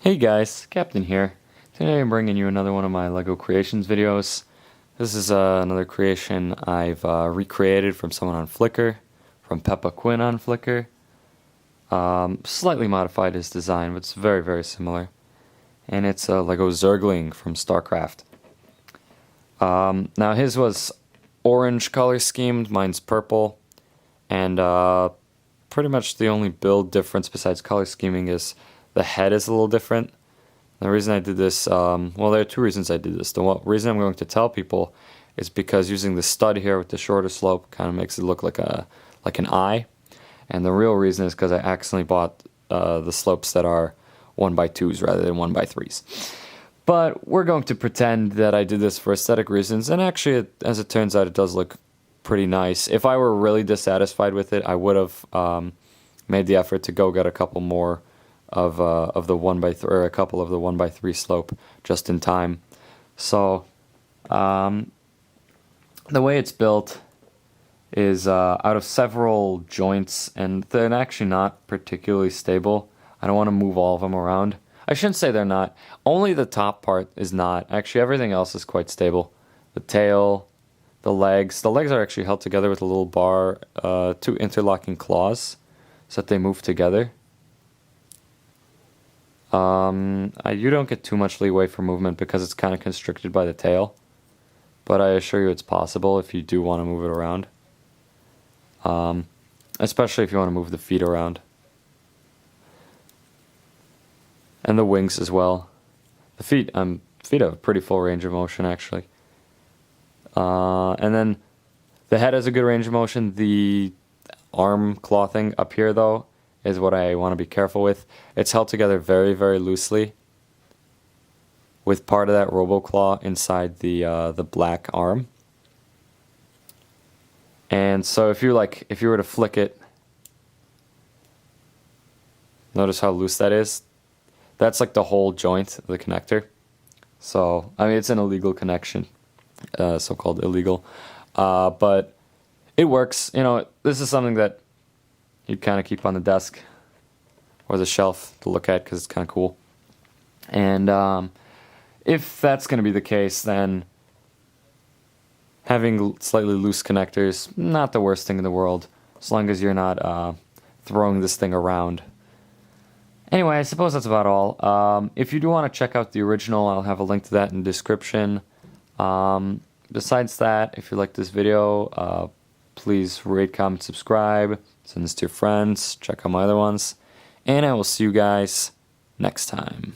Hey guys, Captain here. Today I'm bringing you another one of my LEGO creations videos. This is another creation I've recreated from someone on Flickr, from Peppa Quinn on Flickr. Slightly modified his design, but it's very, very similar. And it's a LEGO Zergling from Starcraft. Now his was orange color schemed, mine's purple. And pretty much the only build difference besides color scheming is the head is a little different. The reason I did this, well, there are two reasons I did this. The reason I'm going to tell people is because using the stud here with the shorter slope kind of makes it look like an eye. And the real reason is because I accidentally bought the slopes that are 1x2s rather than 1x3s. But we're going to pretend that I did this for aesthetic reasons, and actually, as it turns out, it does look pretty nice. If I were really dissatisfied with it, I would have made the effort to go get a couple more of the 1x3 or a couple of the 1x3 slope just in time. So the way it's built is out of several joints, and they're actually not particularly stable. I don't want to move all of them around. I shouldn't say they're not. Only the top part is not. Actually, everything else is quite stable. The tail, the legs. The legs are actually held together with a little bar, two interlocking claws, so that they move together. You don't get too much leeway for movement because it's kind of constricted by the tail, but I assure you it's possible if you do want to move it around. Especially if you want to move the feet around. And the wings as well. The feet have a pretty full range of motion actually. And then the head has a good range of motion. The arm clothing up here though is what I want to be careful with. It's held together very, very loosely with part of that RoboClaw inside the black arm. And so if you were to flick it, notice how loose that is? That's like the whole joint of the connector. So, I mean, it's an illegal connection, so-called illegal. But it works. You know, this is something that you'd kind of keep on the desk or the shelf to look at because it's kind of cool. And if that's going to be the case, then having slightly loose connectors, not the worst thing in the world, as long as you're not throwing this thing around. Anyway, I suppose that's about all. If you do want to check out the original, I'll have a link to that in the description. Besides that, if you like this video, please rate, comment, subscribe, send this to your friends, check out my other ones, and I will see you guys next time.